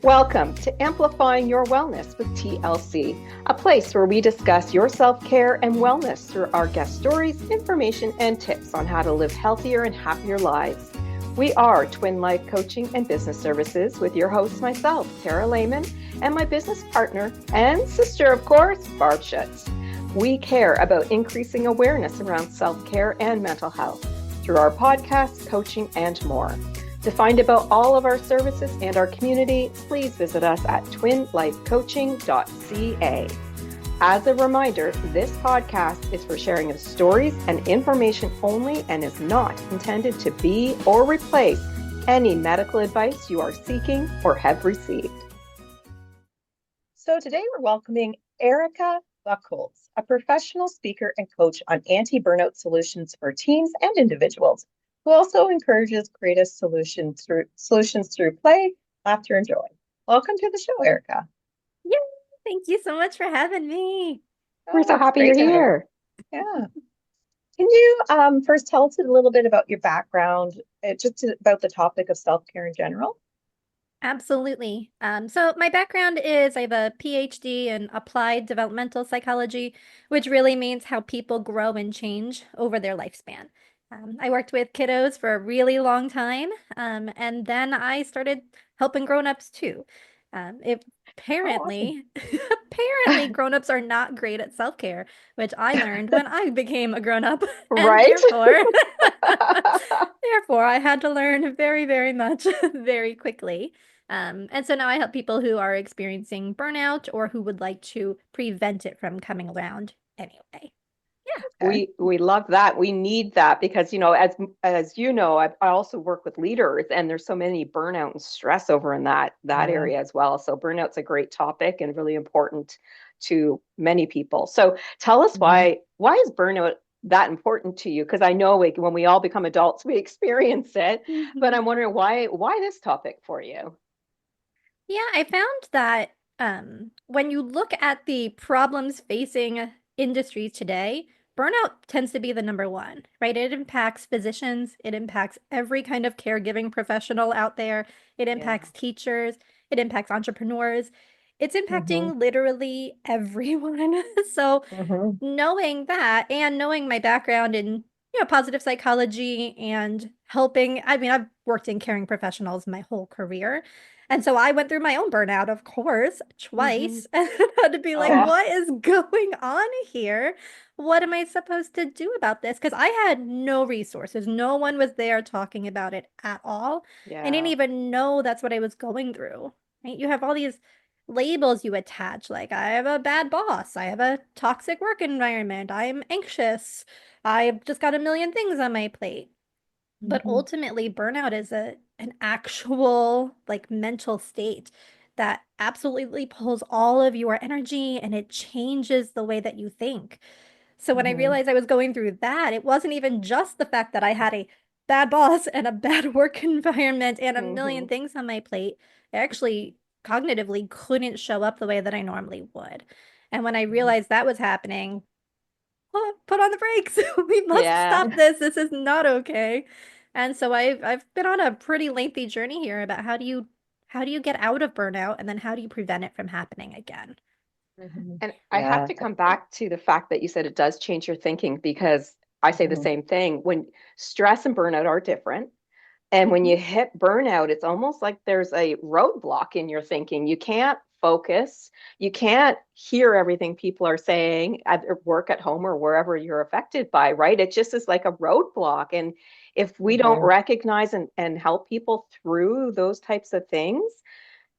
Welcome to Amplifying Your Wellness with TLC, a place where we discuss your self-care and wellness through our guest stories, information, and tips on how to live healthier and happier lives. We are Twin Life Coaching and Business Services with your host, myself, Tara Lehman, and my business partner and sister, of course, Barb Schutz. We care about increasing awareness around self-care and mental health through our podcasts, coaching, and more. To find about all of our services and our community, please visit us at twinlifecoaching.ca. As a reminder, this podcast is for sharing of stories and information only and is not intended to be or replace any medical advice you are seeking or have received. So today we're welcoming Erica Buchholz, a professional speaker and coach on anti-burnout solutions for teams and individuals, who also encourages creative solutions through play, laughter, and joy. Welcome to the show, Erica. Yay! Thank you so much for having me. We're so happy you're here. Yeah. Can you first tell us a little bit about your background, just about the topic of self-care in general? Absolutely. So my background is I have a PhD in applied developmental psychology, which really means how people grow and change over their lifespan. I worked with kiddos for a really long time, and then I started helping grown-ups too. Apparently grown-ups are not great at self-care, which I learned when I became a grown-up. And Right? therefore, I had to learn very, very much very quickly. And so now I help people who are experiencing burnout or who would like to prevent it from coming around anyway. Yeah. We love that. We need that because, as you know, I also work with leaders, and there's so many burnout and stress over in that area as well. So burnout's a great topic and really important to many people. So tell us why is burnout that important to you? Because I know when we all become adults, we experience it, but I'm wondering why this topic for you? Yeah, I found that when you look at the problems facing industries today, burnout tends to be the number one, right? It impacts physicians, it impacts every kind of caregiving professional out there, it impacts teachers, it impacts entrepreneurs, it's impacting literally everyone. So knowing that and knowing my background in positive psychology and helping, I mean, I've worked in caring professionals my whole career. And so I went through my own burnout, of course, twice, and had to be like, what is going on here? What am I supposed to do about this? Because I had no resources. No one was there talking about it at all. I didn't even know that's what I was going through. Right? You have all these labels you attach, like I have a bad boss, I have a toxic work environment, I'm anxious, I've just got a million things on my plate. But ultimately, burnout is an actual like mental state that absolutely pulls all of your energy and it changes the way that you think. So when I realized I was going through that, it wasn't even just the fact that I had a bad boss and a bad work environment and a million things on my plate. I actually cognitively couldn't show up the way that I normally would. And when I realized that was happening, put on the brakes. We must stop this. This is not okay. And so I've been on a pretty lengthy journey here about how do you get out of burnout and then how do you prevent it from happening again? And I have to come back to the fact that you said it does change your thinking, because I say the same thing. When stress and burnout are different, and when you hit burnout, it's almost like there's a roadblock in your thinking. You can't focus. You can't hear everything people are saying at work, at home, or wherever you're affected by, right? It just is like a roadblock. And if we don't recognize and help people through those types of things,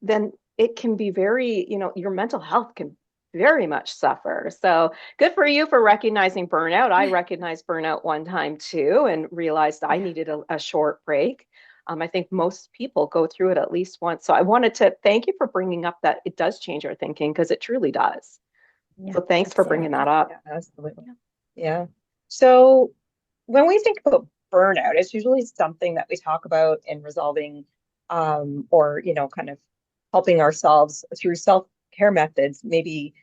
then it can be very, your mental health can very much suffer. So good for you for recognizing burnout. I recognized burnout one time too and realized I needed a short break. I think most people go through it at least once. So I wanted to thank you for bringing up that it does change our thinking, because it truly does. So thanks for bringing that up. Yeah, absolutely. Yeah. So when we think about burnout, it's usually something that we talk about in resolving or, kind of helping ourselves through self-care methods, maybe,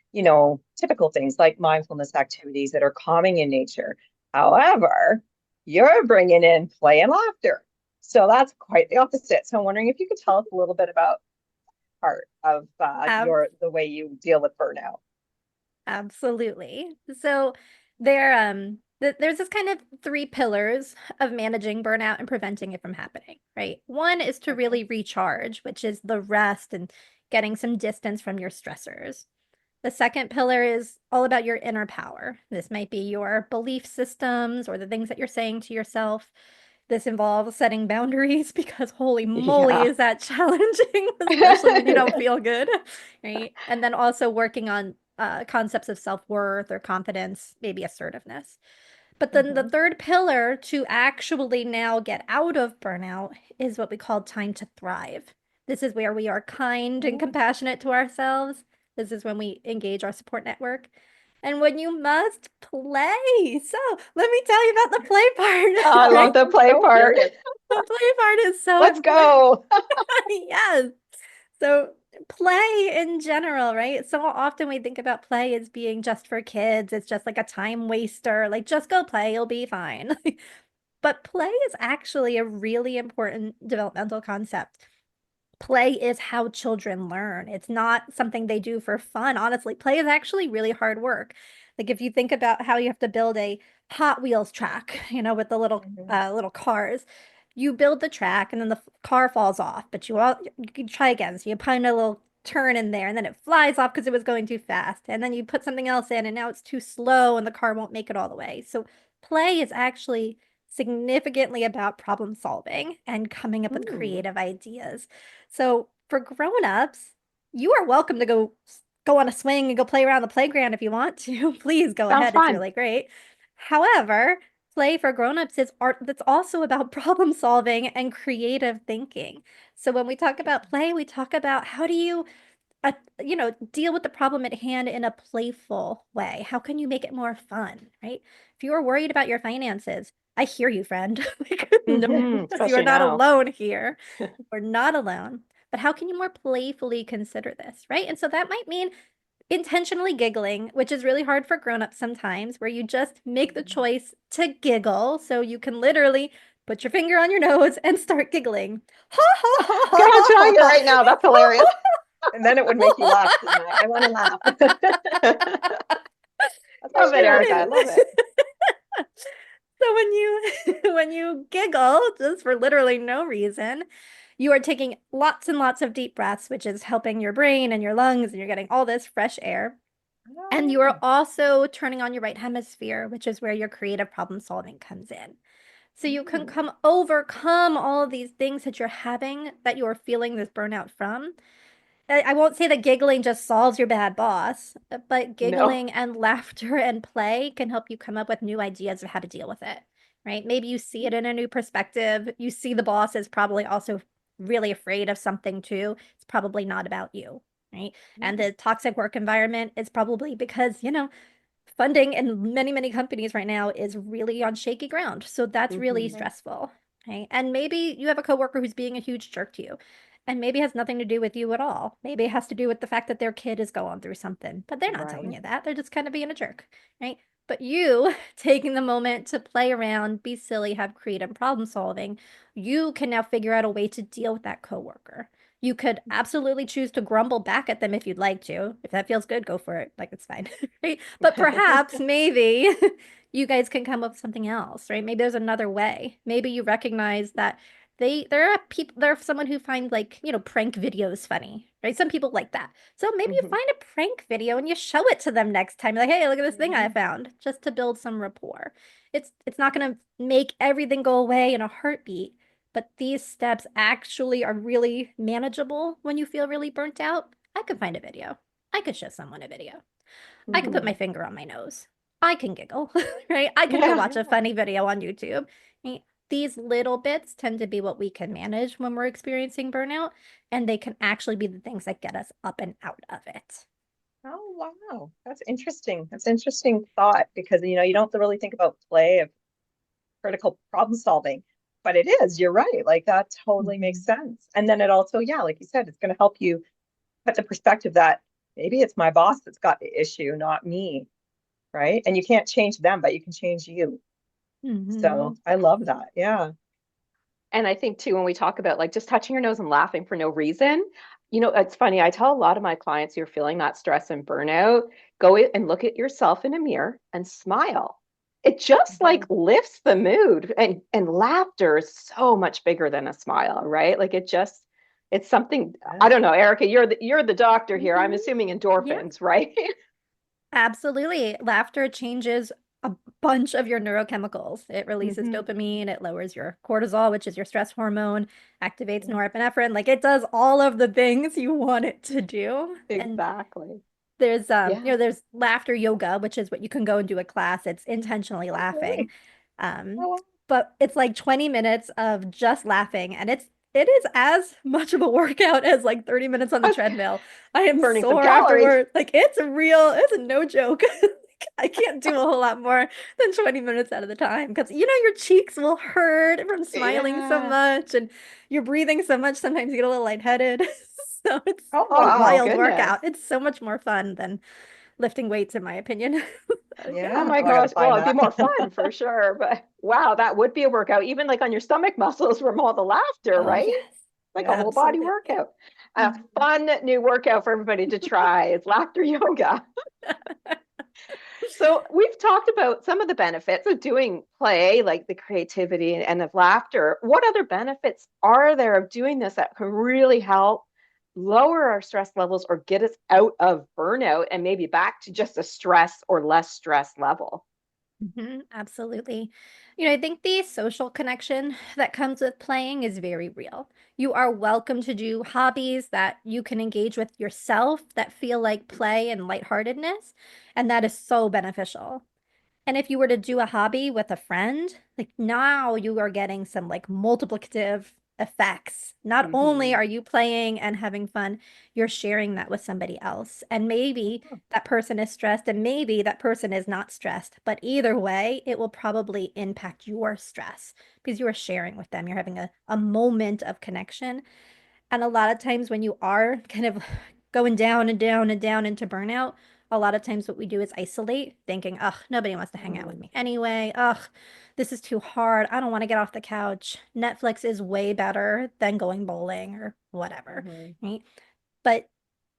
typical things like mindfulness activities that are calming in nature. However, you're bringing in play and laughter. So that's quite the opposite. So I'm wondering if you could tell us a little bit about part of Ab- the way you deal with burnout. Absolutely. So there's this kind of three pillars of managing burnout and preventing it from happening, right? One is to Okay. really recharge, which is the rest and getting some distance from your stressors. The second pillar is all about your inner power. This might be your belief systems or the things that you're saying to yourself. This involves setting boundaries because holy moly, Yeah. is that challenging, especially when you don't feel good, right? And then also working on concepts of self-worth or confidence, maybe assertiveness. But then the Mhm. third pillar to actually now get out of burnout is what we call time to thrive. This is where we are kind and Oh, compassionate to ourselves. This is when we engage our support network. And when you must play. So let me tell you about the play I part, love right? the play so part. curious. The play part is so Let's important. go. Yes. So play in general, right? So often we think about play as being just for kids. It's just like a time waster. Like just go play, you'll be fine. But play is actually a really important developmental concept. Play is how children learn. It's not something they do for fun. Honestly, play is actually really hard work. Like if you think about how you have to build a Hot Wheels track, with the little Mhm. little cars. You build the track and then the car falls off, but you can try again. So you put in a little turn in there and then it flies off because it was going too fast. And then you put something else in and now it's too slow and the car won't make it all the way. So play is actually significantly about problem solving and coming up with Ooh, creative ideas. So for grown-ups, you are welcome to go on a swing and go play around the playground if you want to. Please go sounds ahead. It's fun. really great. However, play for grown-ups is art that's also about problem solving and creative thinking. So when we talk about play, we talk about how do you deal with the problem at hand in a playful way. How can you make it more fun, right? If you are worried about your finances, I hear you, friend. Like, no, you are Especially not now. alone here. We're not alone. But how can you more playfully consider this, right? And so that might mean intentionally giggling, which is really hard for grown-ups sometimes, where you just make the Mhm. choice to giggle. So you can literally put your finger on your nose and start giggling. Ha ha ha Girl, ha I'm ha trying ha it ha. right now. That's hilarious. And then it would make you laugh, and I want to laugh. That's Love it, Erica. I hilarious. love it. So when you when you giggle just for literally no reason, you are taking lots and lots of deep breaths, which is helping your brain and your lungs, and you're getting all this fresh air. And you Oh. are also turning on your right hemisphere, which is where your creative problem solving comes in. So you can Mm. overcome all of these things that you're having, that you're feeling this burnout from. I won't say that giggling just solves your bad boss, but No. giggling and laughter and play can help you come up with new ideas of how to deal with it, right? Maybe you see it in a new perspective. You see the boss is probably also really afraid of something too. It's probably not about you, right? And Mm. the toxic work environment is probably because, funding in many, many companies right now is really on shaky ground. So that's really Hmm. Right. stressful. Okay. And maybe you have a coworker who's being a huge jerk to you. And maybe it has nothing to do with you at all. Maybe it has to do with the fact that their kid is going through something, but they're not telling Right. you that. They're just kind of being a jerk, right? But you taking the moment to play around, be silly, have creative problem solving, you can now figure out a way to deal with that coworker. You could absolutely choose to grumble back at them if you'd like to. If that feels good, go for it. Like it's fine. Right? But perhaps maybe you guys can come up with something else, right? Maybe there's another way. Maybe you recognize that there are someone who finds like, prank videos funny, right? Some people like that. So maybe you Hmm. find a prank video and you show it to them next time. Like, hey, look at this thing I Mhm. found, just to build some rapport. It's not gonna make everything go away in a heartbeat, but these steps actually are really manageable when you feel really burnt out. I could find a video. I could show someone a video. I could put my Mhm. finger on my nose. I can giggle, right? I could go Yeah. watch a Yeah. funny video on YouTube. Right? These little bits tend to be what we can manage when we're experiencing burnout, and they can actually be the things that get us up and out of it. Oh, wow. That's interesting. That's interesting thought because you don't really think about play of critical problem solving, but it is, you're right. Like that totally makes Mhm. sense. And then it also, yeah, like you said, it's going to help you put the perspective that maybe it's my boss that's got the issue, not me, right? And you can't change them, but you can change you. Mhm. So I love that. Yeah. And I think too, when we talk about like just touching your nose and laughing for no reason, You know, it's funny. I tell a lot of my clients who are feeling that stress and burnout, go and look at yourself in a mirror and smile. It just like Mhm. lifts the mood. And laughter is so much bigger than a smile, right? Like it's something, I Yeah. don't know, Erica, you're the doctor here. I'm Mhm. assuming Yeah. endorphins, right? Absolutely. Laughter changes a bunch of your neurochemicals. It releases Hmm. dopamine, it lowers your cortisol, which is your stress hormone, activates Mhm. norepinephrine. Like it does all of the things you want it to do. And Exactly. there's Yeah. there's laughter yoga, which is what you can go and do a class. It's intentionally Oh, laughing. really? Um, Oh, wow. but it's like 20 minutes of just laughing, and it is as much of a workout as like 30 minutes on the I was treadmill. I am burning some sore calories. afterward. Like it's a no joke. I can't do a whole lot more than 20 minutes at a time because your cheeks will hurt from smiling so Yeah. much and you're breathing so much. Sometimes you get a little lightheaded. So it's Oh, a Oh my wow. wild goodness. workout. It's so much more fun than lifting weights, in my opinion. So, yeah. Oh Yeah. my Oh, I gotta gosh. Well, find it'd be that. more fun for sure. But wow, that would be a workout, even like on your stomach muscles from all the laughter, Oh, right? yes, Like a Yeah. whole body absolutely. workout. A Mhm. fun new workout for everybody to try is laughter yoga. So we've talked about some of the benefits of doing play, like the creativity and of laughter. What other benefits are there of doing this that can really help lower our stress levels or get us out of burnout and maybe back to just a stress or less stress level? Absolutely. I think the social connection that comes with playing is very real. You are welcome to do hobbies that you can engage with yourself that feel like play and lightheartedness, and that is so beneficial. And if you were to do a hobby with a friend, like now you are getting some like multiplicative effects. Not only Hmm. are you playing and having fun, you're sharing that with somebody else. And maybe that person is stressed and maybe that person is not stressed. But either way, it will probably impact your stress because you are sharing with them. You're having a moment of connection. And a lot of times when you are kind of going down and down and down into burnout, a lot of times what we do is isolate, thinking, ugh, nobody wants to hang out with Mm. me anyway. Ugh, this is too hard. I don't want to get off the couch. Netflix is way better than going bowling or whatever, Mhm. right? But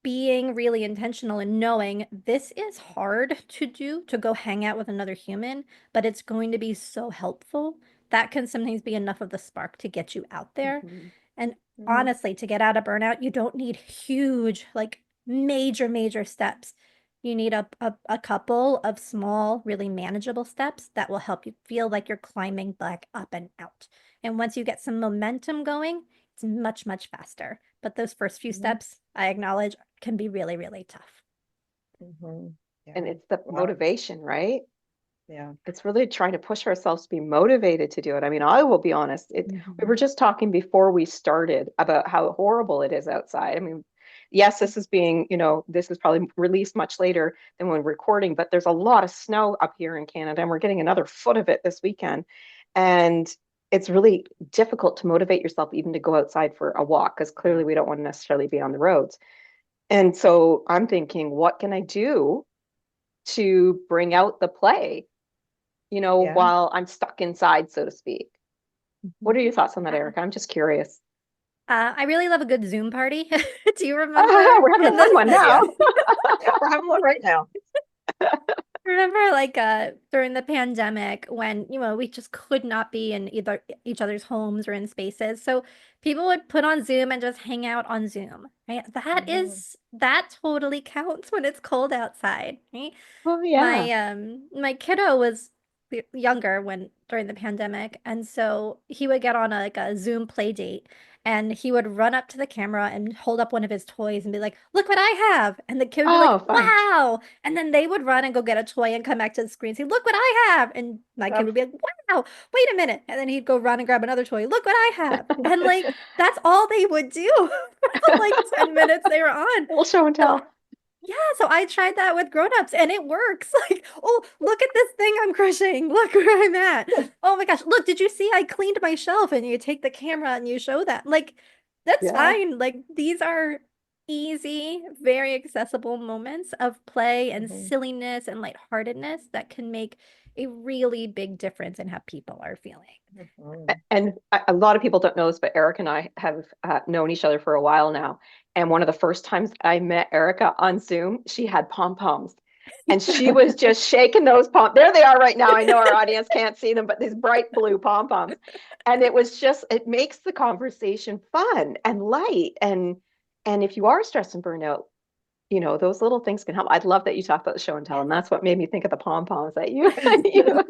being really intentional and knowing this is hard to do, to go hang out with another human, but it's going to be so helpful. That can sometimes be enough of the spark to get you out there. Mhm. And Mhm. honestly, to get out of burnout, you don't need huge, like major steps. You need a couple of small, really manageable steps that will help you feel like you're climbing back up and out. And once you get some momentum going, it's much faster. But those first few Mhm. steps, I acknowledge, can be really tough. Mhm. And Yeah. it's the Wow. motivation, right? Yeah. It's really trying to push ourselves to be motivated to do it. I mean, I will be honest. We were Mhm. just talking before we started about how horrible it is outside. I mean, yes, this is probably released much later than when recording, but there's a lot of snow up here in Canada, and we're getting another foot of it this weekend. And it's really difficult to motivate yourself even to go outside for a walk because clearly we don't want to necessarily be on the roads. And so I'm thinking, what can I do to bring out the play? Yeah. While I'm stuck inside, so to speak. What Mhm. are your thoughts on that, Yeah. Erica? I'm just curious. I really love a good Zoom party. Do you remember We're having a in the fun one Yeah. now. Yeah. We're having one right now. remember like during the pandemic when we just could not be in either each other's homes or in spaces. So people would put on Zoom and just hang out on Zoom, right? Mhm. That totally counts when it's cold outside, right? Oh yeah. My kiddo was younger when during the pandemic, and so he would get on like a Zoom play date, and he would run up to the camera and hold up one of his toys and be like, "Look what I have!" And the kid would be like, Oh, fun. "Wow!" And then they would run and go get a toy and come back to the screen and say, "Look what I have!" And my kid Oh, would be like, "Wow! Wait a minute!" And then he'd go run and grab another toy. Look what I have! And like that's all they would do for the like 10 minutes they were on. Little show and So tell. yeah, so I tried that with grown-ups and it works. Like, oh, look at this thing I'm crocheting. Look where I'm at. Oh my gosh, look, did you see I cleaned my shelf? And you take the camera and you show that. Like, that's Yeah. fine. Like, these are easy, very accessible moments of play and Mhm. silliness and lightheartedness that can make a really big difference in how people are feeling. Mhm. And a lot of people don't know this, but Erica and I have known each other for a while now. And one of the first times I met Erica on Zoom, she had pom-poms. And she was just shaking those pom. There they are right now. I know our audience can't see them, but these bright blue pom-poms. And it was just, it makes the conversation fun and light. And if you are stressed and burnout, you know, those little things can help. I'd love that you talked about the show and tell, and that's what made me think of the pom-poms that you, you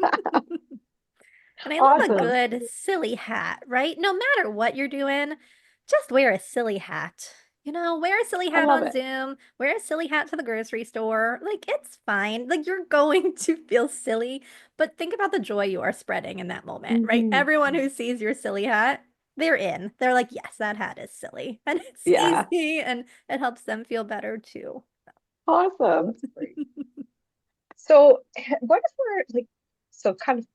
And I love a awesome. good silly hat, right? No matter what you're doing, just wear a silly hat. You know, wear a silly I hat love on it. Zoom, wear a silly hat to the grocery store. Like, it's fine. Like, you're going to feel silly, but think about the joy you are spreading in that moment, right? Mhm. Everyone who sees your silly hat, they're in. They're like, yes, that hat is silly. And it's Yeah. easy and it helps them feel better too. Oh, Awesome. that's great. So what if we're like, so kind of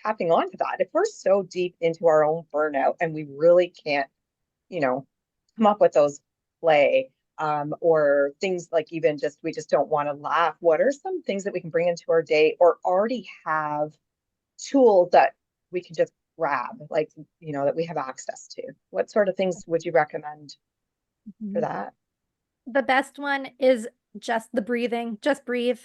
tapping on to that, if we're so deep into our own burnout and we really can't, you know, come up with those play, or things like even just we just don't want to laugh, what are some things that we can bring into our day or already have tools that we can just grab, like, that we have access to? What sort of things would you recommend for Mhm. that? The best one is just the breathing. Just breathe,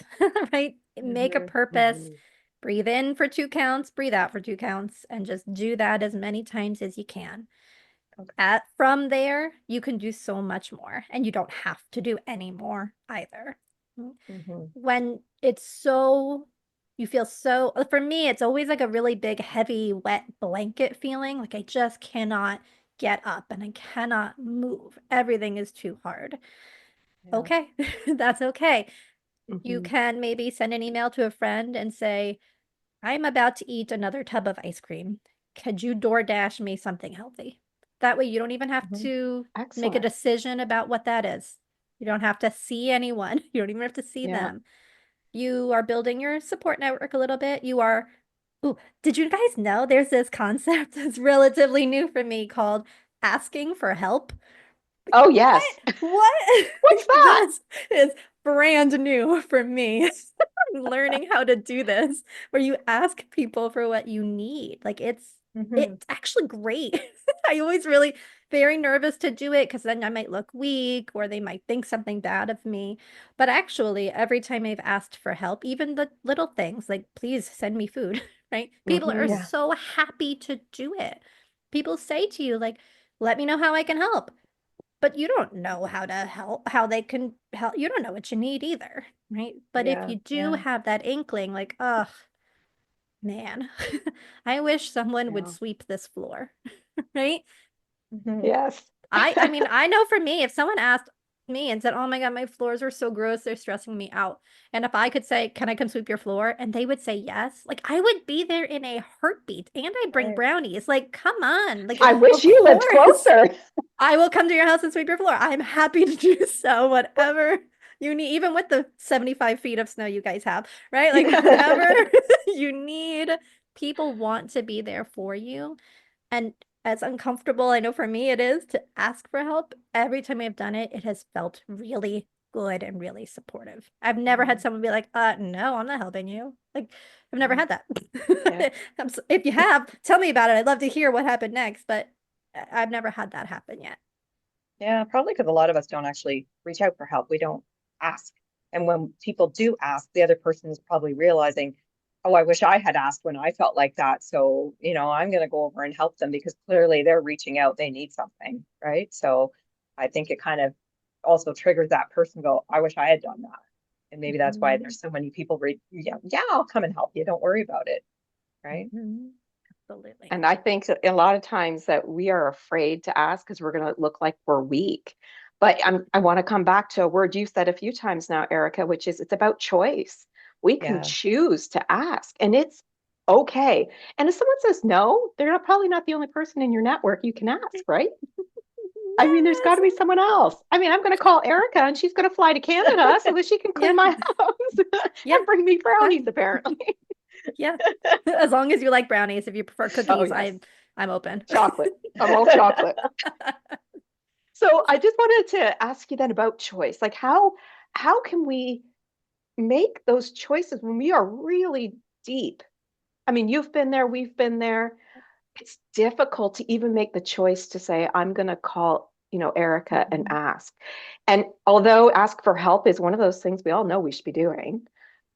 right? Make a Hmm. purpose. Mhm. Breathe in for 2 counts, breathe out for 2 counts, and just do that as many times as you can. Okay. From there, you can do so much more, and you don't have to do any more either. Hmm. When it's so, you feel so, for me, it's always like a really big, heavy, wet blanket feeling. Like I just cannot get up and I cannot move. Everything is too hard. Yeah. Okay, that's okay. You Mhm. can maybe send an email to a friend and say, I'm about to eat another tub of ice cream. Could you DoorDash me something healthy? That way you don't even have Hmm. to make a Excellent. decision about what that is. You don't have to see anyone. You don't even have to see Yeah. them. You are building your support network a little bit. Ooh, did you guys know there's this concept that's relatively new for me called asking for help? Oh, What? yes. What? What's that? This is brand new for me. Learning how to do this, where you ask people for what you need. Like Hmm. it's actually great. I always really very nervous to do it because then I might look weak or they might think something bad of me. But actually, every time I've asked for help, even the little things like please send me food, right? People are Mhm. Yeah. so happy to do it. People say to you like, let me know how I can help. But you don't know how to help, how they can help. You don't know what you need either, right? But if Yeah. you do Yeah. have that inkling, like, oh man, I wish someone would Yeah. sweep this floor, right? Hmm. Yes. I mean, I know for me, if someone asked me and said, "Oh my God, my floors are so gross, they're stressing me out." And if I could say, "Can I come sweep your floor?" and they would say yes, like I would be there in a heartbeat and I'd bring Right. brownies. Like, come on. Like, I wish of you lived course. closer. I will come to your house and sweep your floor. I'm happy to do so, whatever you need, even with the 75 feet of snow you guys have, right? Like, whatever you need, people want to be there for you. And as uncomfortable, I know for me it is to ask for help, every time I've done it, it has felt really good and really supportive. I've never had Mhm. someone be like, no, I'm not helping you. Like, I've never Yeah. had that. Yeah. If you have, tell me about it. I'd love to hear what happened next, but I've never had that happen yet. Yeah, probably because a lot of us don't actually reach out for help. We don't ask. And when people do ask, the other person is probably realizing, oh, I wish I had asked when I felt like that. So, I'm going to go over and help them because clearly they're reaching out. They need something, right? So I think it kind of also triggers that person go, I wish I had done that. And maybe that's why Mhm. there's so many people yeah, yeah, I'll come and help you. Don't worry about it. Right. Mhm. Absolutely. And I think a lot of times that we are afraid to ask because we're going to look like we're weak. But I want to come back to a word you said a few times now, Erica, which is it's about choice. We can Yeah. choose to ask, and it's okay. And if someone says no, they're probably not the only person in your network you can ask, right? I mean, there's got Yes. to be someone else. I mean, I'm going to call Erica and she's going to fly to Canada so that she can clean Yeah. my house Yeah. and bring me brownies, Fine. apparently. Yeah. As long as you like brownies, if you prefer Oh, cookies, yes. I'm open. Chocolate. I'm all chocolate. So I just wanted to ask you then about choice. Like how can we make those choices when we are really deep? I mean, you've been there, we've been there. It's difficult to even make the choice to say, I'm going to call, Erica and ask. And although ask for help is one of those things we all know we should be doing.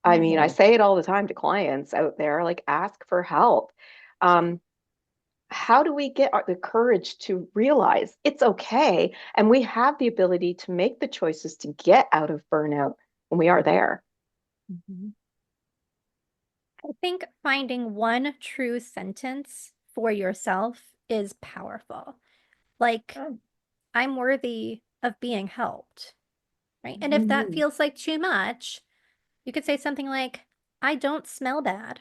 I mean, I Mhm. say it all the time to clients out there, like ask for help. Um, how do we get the courage to realize it's okay and we have the ability to make the choices to get out of burnout when we are there? Mhm. I think finding one true sentence for yourself is powerful. Like, Oh. I'm worthy of being helped, right? And if that Mhm. feels like too much, you could say something like, I don't smell bad,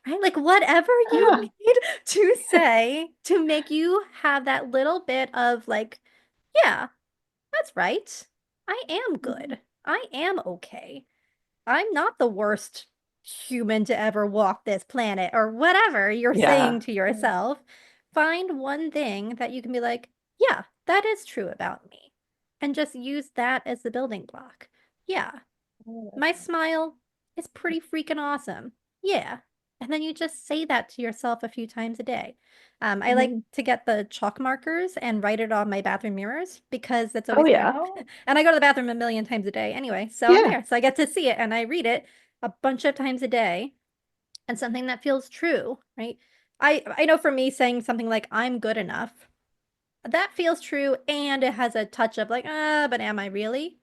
right? Like, whatever you Ah, need to say to make you have that little bit of, like, yeah, that's right. I am Mhm. good. I am okay. I'm not the worst human to ever walk this planet, or whatever you're saying yeah. to yourself. Find one thing that you can be like, yeah, that is true about me. And just use that as the building block. Yeah, Oh, my smile is pretty freaking awesome. Yeah. And then you just say that to yourself a few times a day. I like mhm. to get the chalk markers and write it on my bathroom mirrors because that's Oh, always there. yeah. Oh. And I go to the bathroom a million times a day anyway. So I'm Yeah. there. So I get to see it and I read it a bunch of times a day and something that feels true, right? I know for me saying something like I'm good enough, that feels true and it has a touch of like, but am I really?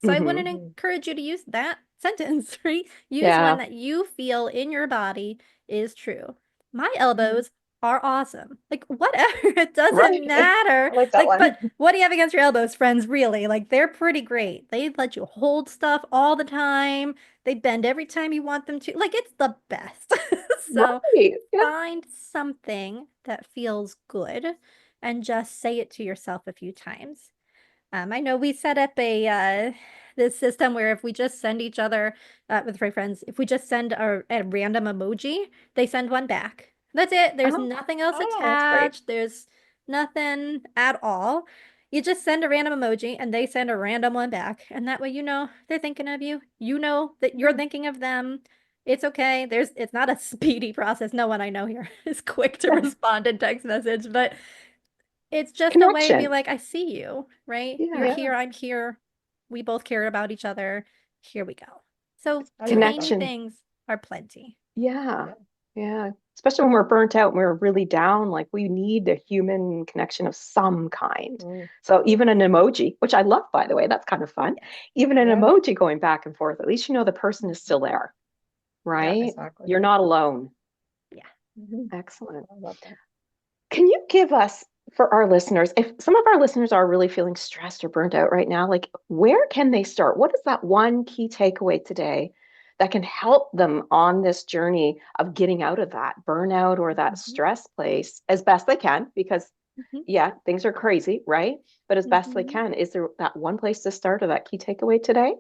So I wouldn't Hmm. Mhm. encourage you to use that sentence, right? Use one Yeah. that you feel in your body is true. My Mhm. elbows are awesome. Like, whatever, it Right. doesn't matter. I like that Like, but one. what do you have against your elbows, friends? Really? Like, they're pretty great. They let you hold stuff all the time. They bend every time you want them to. Like, it's the best. So Right. Yeah. find something that feels good and just say it to yourself a few times. I know we set up a this system where if we just send each other with my friends, if we just send a random emoji, they send one back. That's it. There's Oh, nothing else Oh, that's great. attached. There's nothing at all. You just send a random emoji and they send a random one back. And that way you know they're thinking of you. You know that you're Mhm. thinking of them. It's okay. It's not a speedy process. No one I know here is quick to respond in text message, but it's just a way to be connection. like, I see you, right? You're Yeah. Yeah, here, I'm here. We both care about each other. Here we go. So I love tiny that. Connection. things are plenty. Yeah. Yeah. Yeah. Especially when we're burnt out and we're really down, like we need a human connection of some kind. Mm. So even an emoji, which I love, by the way, that's kind of fun. Yes. Even an Yeah. emoji going back and forth, at least you know the person is still there, Yeah, right? exactly. You're not alone. Yeah. Mhm. Excellent. I love that. Can you give us, for our listeners, if some of our listeners are really feeling stressed or burnt out right now, like where can they start? What is that one key takeaway today that can help them on this journey of getting out of that burnout or that Mhm. stress place as best they can? Because, Mhm. yeah, things are crazy, right? But as best they Mhm. can, is there that one place to start or that key takeaway today?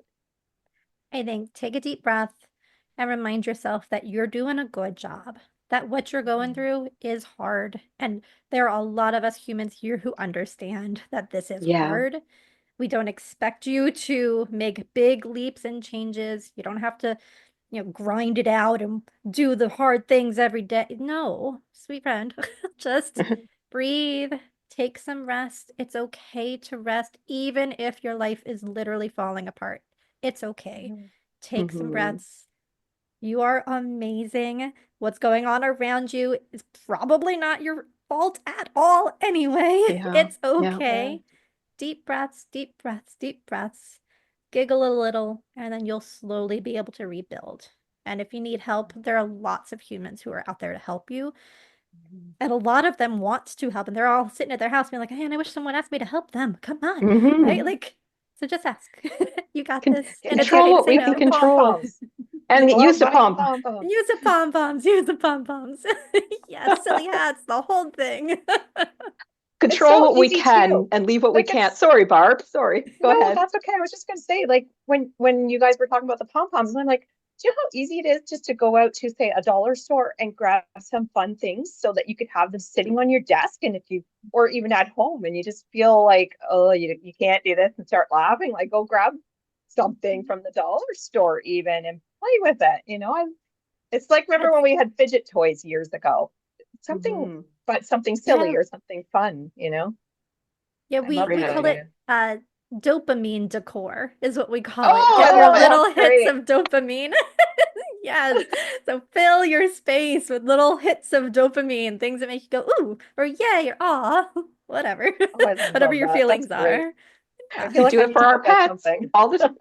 I think take a deep breath and remind yourself that you're doing a good job, that what you're going Mhm. through is hard. And there are a lot of us humans here who understand that this is Yeah. hard. We don't expect you to make big leaps and changes. You don't have to, grind it out and do the hard things every day. No, sweet friend, just breathe, take some rest. It's okay to rest, even if your life is literally falling apart. It's okay. Mhm. Take some Hmm. breaths. You are amazing. What's going on around you is probably not your fault at all anyway. Yeah. It's Yeah. Yeah. okay. Deep breaths, deep breaths, deep breaths. Giggle a little, and then you'll slowly be able to rebuild. And if you need help, there are lots of humans who are out there to help you. Mhm. And a lot of them want to help, and they're all sitting at their house being like, man, I wish someone asked me to help them. Come on, right? Hmm. Like, so just ask. You got Con this. And it's Get control okay to what say we can get the no. pom control poms. and Go out use and the buy the pom. pom poms. Use the pom poms. Use the pom poms. Yes, silly hats, the whole thing. It's Control so what we easy can too. and leave what we Like can't. it's Sorry, Barb. Sorry. Go no, ahead. that's okay. I was just gonna say, like when you guys were talking about the pom poms, and I'm like, do you know how easy it is just to go out to, say, a dollar store and grab some fun things so that you could have them sitting on your desk, and if you, or even at home, and you just feel like, oh, you can't do this, and start laughing, like go grab something from the dollar store even and play with it. It's like, remember when we had fidget toys years ago? Something, but something silly or something fun, Yeah, I we love we that call idea. it dopamine decor is what we call it. Oh, Get I your love it. little That's hits great. of dopamine. Yes. So fill your space with little hits of dopamine, things that make you go, ooh, or yay, or aw, whatever. Oh, I Whatever love your that. That's feelings great. are. I Yeah. feel We like do I it need for to our get pets something. all the time.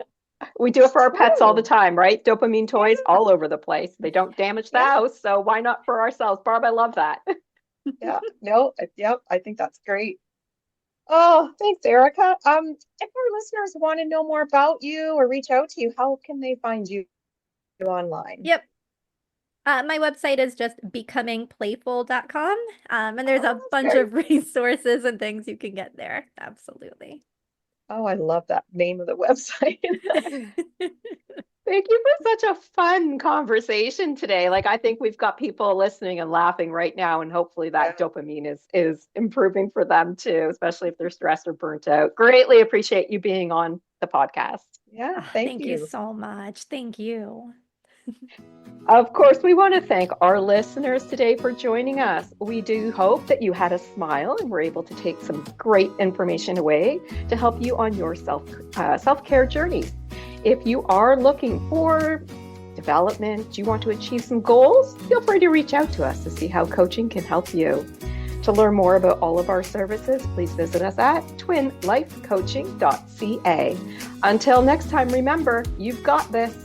We do it for our pets all the True. time, right? Dopamine toys Yeah. all over the place. They don't damage the Yeah. house, so why not for ourselves? Barb, I love that. Yeah. No, yep, I think that's great. Oh, thanks, Erica. If our listeners want to know more about you or reach out to you, how can they find you online? Yep. My website is just becomingplayful.com. And there's Oh, a that's bunch great. of resources and things you can get there. Absolutely. Oh, I love that name of the website. Thank you for such a fun conversation today. Like, I think we've got people listening and laughing right now, and hopefully that Yeah. dopamine is improving for them too, especially if they're stressed or burnt out. Greatly appreciate you being on the podcast. Yeah, Ah, thank thank you you. so much. Thank you. Of course, we want to thank our listeners today for joining us. We do hope that you had a smile and were able to take some great information away to help you on your self-care journeys. If you are looking for development, you want to achieve some goals, feel free to reach out to us to see how coaching can help you. To learn more about all of our services, please visit us at twinlifecoaching.ca. Until next time, remember, you've got this.